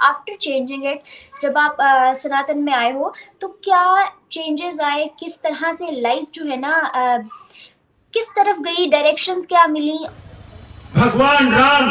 After changing it, जब आप सनातन में आए हो तो क्या चेंजेस आए, किस तरह से लाइफ जो है ना किस तरफ गई, डायरेक्शंस क्या मिली? भगवान राम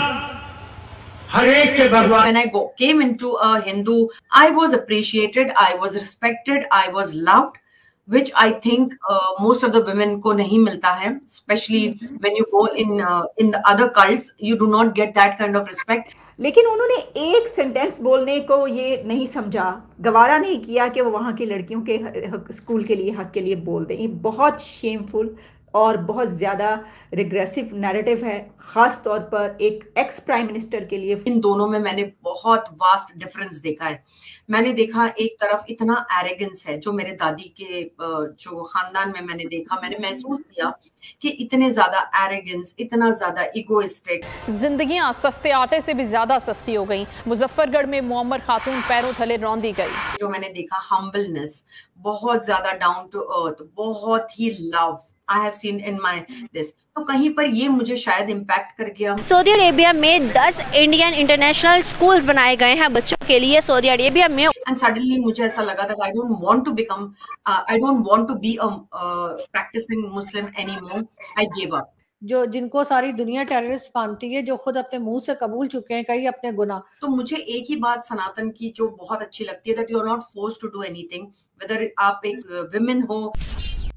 हर एक के भगवान। When I came into a Hindu, I was appreciated, I was respected, I was loved, which I think most of the women को नहीं मिलता है, especially when you go in the other cults, you do not get that kind of respect. लेकिन उन्होंने एक sentence बोलने को ये नहीं समझा, गवारा नहीं किया कि वो वहाँ की लड़कियों के स्कूल के लिए, हक के लिए बोल दें। ये बहुत शेमफुल और बहुत ज़्यादा रिग्रेसिव नैरेटिव है, ख़ास तौर पर एक एक्स प्राइम मिनिस्टर के लिए। इन दोनों में मैंने बहुत वास्ट डिफरेंस देखा है। मैंने देखा एक तरफ इतना एरोगेंस है जो मेरे दादी के जो खानदान में मैंने देखा, मैंने महसूस किया कि इतने ज्यादा एरोगेंस, इतना ज्यादा इगोइस्टिक। जिंदगियां सस्ते आटे से भी ज्यादा सस्ती हो गई। मुजफ्फरगढ़ में मुअम्मर खातून पैरों थले रौंदी गई। जो मैंने देखा हम्बलनेस, बहुत ज्यादा डाउन टू अर्थ, बहुत ही love I have seen in my this। तो कहीं पर ये मुझे शायद इम्पैक्ट कर गया। सऊदी अरेबिया में 10 इंडियन इंटरनेशनल स्कूल्स बनाए गए हैं बच्चों के लिए सऊदी अरेबिया में। एंड सडनली मुझे ऐसा लगा that I don't want to be a practicing Muslim anymore। I gave up। जिनको सारी दुनिया टेररिस्ट मानती है, जो खुद अपने मुंह से कबूल चुके हैं कई अपने गुनाह। तो मुझे एक ही बात सनातन की जो बहुत अच्छी लगती है, that you are not forced to do anything, whether आप एक विमेन हो।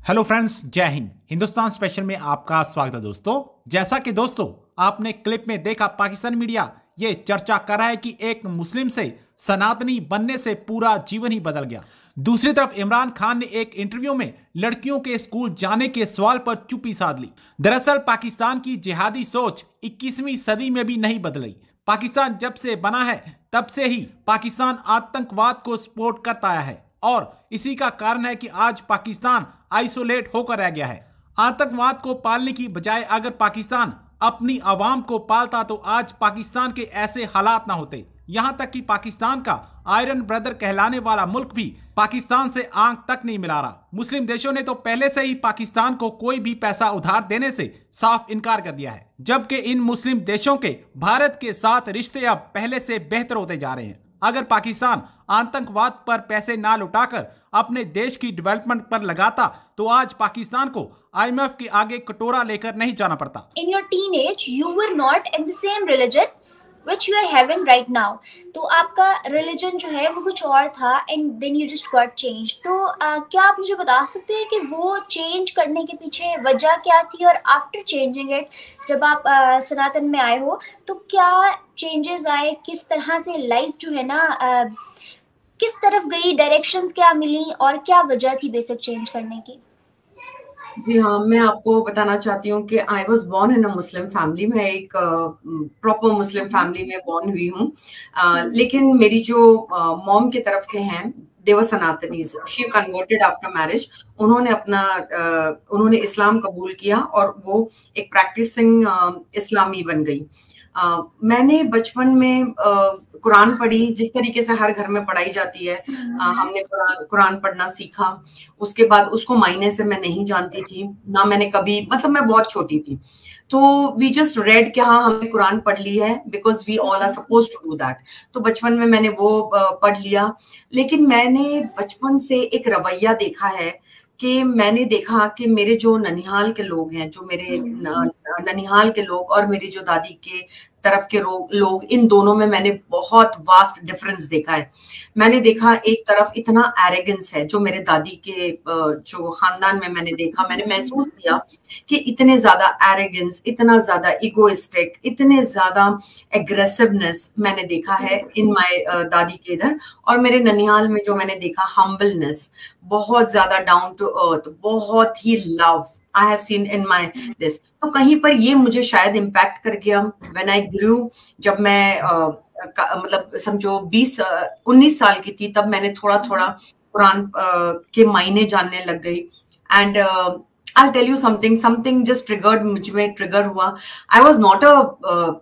हेलो फ्रेंड्स, जय हिंद। हिंदुस्तान स्पेशल में आपका स्वागत है दोस्तों। जैसा कि दोस्तों आपने क्लिप में देखा, पाकिस्तान मीडिया ये चर्चा कर रहा है कि एक मुस्लिम से सनातनी बनने से पूरा जीवन ही बदल गया। दूसरी तरफ इमरान खान ने एक इंटरव्यू में लड़कियों के स्कूल जाने के सवाल पर चुप्पी साध ली। दरअसल पाकिस्तान की जिहादी सोच 21वीं सदी में भी नहीं बदली। पाकिस्तान जब से बना है तब से ही पाकिस्तान आतंकवाद को सपोर्ट करता आया है और इसी का कारण है कि आज पाकिस्तान आइसोलेट होकर रह गया है। आतंकवाद को पालने की बजाय अगर पाकिस्तान अपनी आवाम को पालता तो आज पाकिस्तान के ऐसे हालात ना होते। यहां तक कि पाकिस्तान का आयरन ब्रदर कहलाने वाला मुल्क भी पाकिस्तान से आंख तक नहीं मिला रहा। मुस्लिम देशों ने तो पहले से ही पाकिस्तान को कोई भी पैसा उधार देने से साफ इनकार कर दिया है, जबकि इन मुस्लिम देशों के भारत के साथ रिश्ते अब पहले से बेहतर होते जा रहे हैं। अगर पाकिस्तान आतंकवाद पर पैसे ना लुटाकर अपने देश की डेवलपमेंट पर लगाता तो आज पाकिस्तान को IMF के आगे कटोरा लेकर नहीं जाना पड़ता। In your teenage, you were not in the same religion which you are having right now। तो आपका रिलीजन जो है वो कुछ और था and then you just got changed। तो क्या आप मुझे बता सकते हैं कि वो चेंज करने के पीछे वजह क्या थी, और आफ्टर चेंजिंग इट, जब आप सनातन में आए हो तो क्या चेंजेस आए, किस तरह से लाइफ जो है ना किस तरफ गई, डायरेक्शंस क्या मिली, और क्या वजह थी बेसिक चेंज करने की? जी हाँ, मैं आपको बताना चाहती हूँ कि I was born in a Muslim family. मैं एक प्रॉपर मुस्लिम फैमिली में बॉर्न हुई हूँ, लेकिन मेरी जो मॉम के तरफ के हैं they were Sanatanis। She converted after marriage। उन्होंने इस्लाम कबूल किया और वो एक प्रैक्टिसिंग इस्लामी बन गई। मैंने बचपन में कुरान पढ़ी, जिस तरीके से हर घर में पढ़ाई जाती है। हमने कुरान पढ़ना सीखा। उसके बाद उसको मायने से मैं नहीं जानती थी ना, मैंने कभी, मतलब मैं बहुत छोटी थी, तो वी जस्ट रेड कि हाँ हमने कुरान पढ़ ली है, because we all are suppose to do that. तो बचपन में मैंने वो पढ़ लिया। लेकिन मैंने बचपन से एक रवैया देखा है कि मैंने देखा कि मेरे जो ननिहाल के लोग हैं, जो मेरे ननिहाल के लोग और मेरी जो दादी के तरफ के लोग, इन दोनों में मैंने बहुत वास्ट डिफरेंस देखा है। मैंने देखा एक तरफ इतना एरोगेंस है जो मेरे दादी के जो खानदान में मैंने देखा, मैंने महसूस किया कि इतने ज्यादा एरोगेंस, इतना ज्यादा इगोइस्टिक, इतने ज्यादा एग्रेसिवनेस मैंने देखा है इन माय दादी के इधर। और मेरे ननिहाल में जो मैंने देखा हम्बलनेस, बहुत ज्यादा डाउन टू अर्थ, बहुत ही love I have seen in my this। तो कहीं पर ये मुझे शायद इम्पैक्ट कर गया when I grew। जब मैं मतलब समझो 19 साल की थी, तब मैंने थोड़ा थोड़ा कुरान के मायने जानने लग गई। And I'll tell you something just triggered, मुझ में ट्रिगर हुआ। I was not a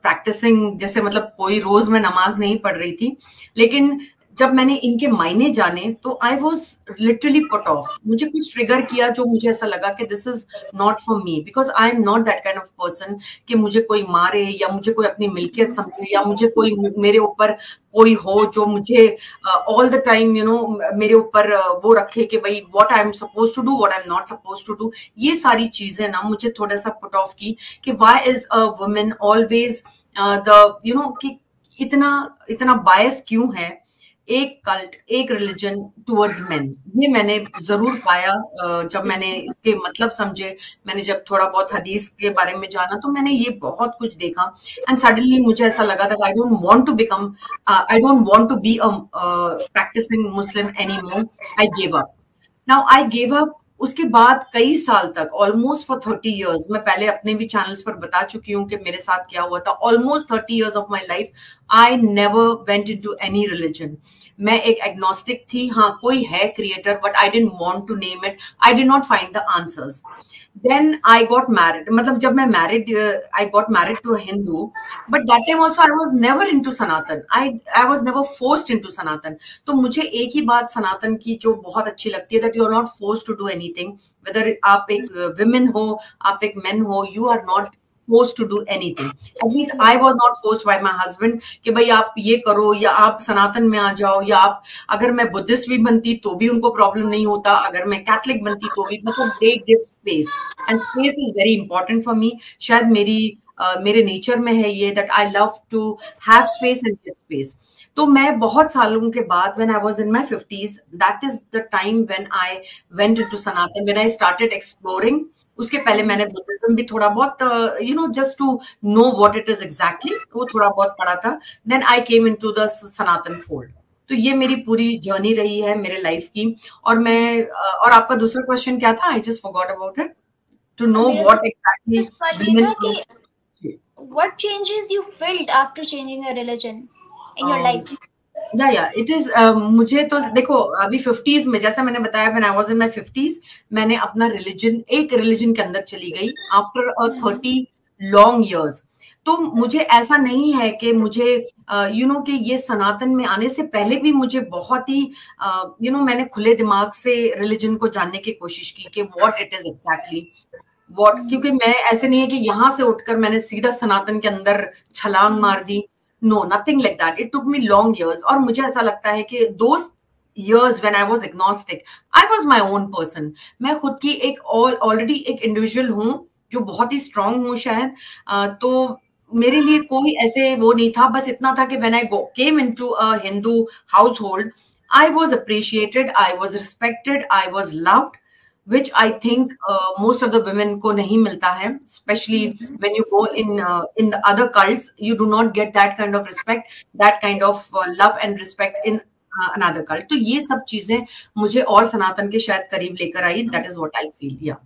practicing, जैसे मतलब कोई रोज मैं नमाज नहीं पढ़ रही थी, लेकिन जब मैंने इनके मायने जाने तो I was literally put off. मुझे कुछ ट्रिगर किया जो मुझे ऐसा लगा कि this is not for me, because I am not that kind of person कि मुझे कोई मारे या मुझे कोई अपनी मिल्कियत समझे या मुझे कोई मेरे ऊपर कोई हो जो मुझे ऑल द टाइम मेरे ऊपर वो रखे कि भाई what I am suppose to do, what I am not suppose to do. ये सारी चीजें ना मुझे थोड़ा सा पुट ऑफ की कि why is a women always कि इतना बायस क्यों है एक कल्ट, एक रिलीजन टुवर्ड्स मेन। ये मैंने जरूर पाया जब मैंने इसके मतलब समझे, मैंने जब थोड़ा बहुत हदीस के बारे में जाना तो मैंने ये बहुत कुछ देखा एंड सडनली मुझे ऐसा लगा that I don't want to be a practicing Muslim anymore. I give up. Now I give up. उसके बाद कई साल तक, ऑलमोस्ट फॉर 30 years, मैं पहले अपने भी चैनल्स पर बता चुकी हूँ कि मेरे साथ क्या हुआ था। Almost 30 years of my life I never went into any religion. मैं एक एग्नोस्टिक थी। हाँ, कोई है creator, but I didn't want to name it. I did not find the answers. Then I got married. मतलब जब मैं married, I got married to a Hindu, but that time also I was never into Sanatan. I was never forced into Sanatan. तो मुझे एक ही बात सनातन की जो बहुत अच्छी लगती है, that you are not forced to do anything. Whether आप एक women हो, आप एक men हो, you are not forced to do anything. At least I was not forced by my husband कि भाई आप ये करो या आप सनातन में आ जाओ, या आप अगर मैं बुद्धिस्ट भी बनती तो भी उनको प्रॉब्लम नहीं होता, अगर मैं कैथलिक बनती तो भी। मतलब they give space and space is very important for me. शायद मेरे नेचर में है ये that I love to have space and give space. तो मैं बहुत सालों के बाद when I was in my 50s, that is the time when I went into Sanatan, when I started exploring. उसके पहले मैंने बुद्धिज्म भी थोड़ा बहुत just to know what it is exactly, वो थोड़ा बहुत पढ़ा था। Then I came into the Sanatan fold. तो ये मेरी पूरी जर्नी रही है मेरे लाइफ की। और आपका दूसरा क्वेश्चन क्या था? I just forgot about it. To know what exactly women. What changes you felt after changing your religion in your life? या इट इज मुझे तो देखो अभी 50s में, जैसा मैंने बताया, when I was in my 50s, मैंने अपना एक रिलीजन के अंदर चली गई आफ्टर 30 लॉन्ग इयर्स। तो मुझे ऐसा नहीं है कि मुझे कि ये सनातन में आने से पहले भी मुझे बहुत ही मैंने खुले दिमाग से रिलीजन को जानने की कोशिश की कि व्हाट इट इज एग्जैक्टली क्योंकि मैं ऐसे नहीं है कि यहाँ से उठकर मैंने सीधा सनातन के अंदर छलांग मार दी। No, nothing like that. It took me long years. और मुझे ऐसा लगता है कि those years when I was agnostic, I was my own person. मैं खुद की already एक individual हूँ जो बहुत ही strong हूँ शायद। तो मेरे लिए कोई ऐसे वो नहीं था, बस इतना था कि when I came into a Hindu household, I was appreciated, I was respected, I was loved, which I think most of the women को नहीं मिलता है, especially when you go in the other cults, you do not get that kind of respect, that kind of love and respect in another cult. तो ये सब चीजें मुझे और सनातन के शायद करीब लेकर आई. That is what I feel. Yeah.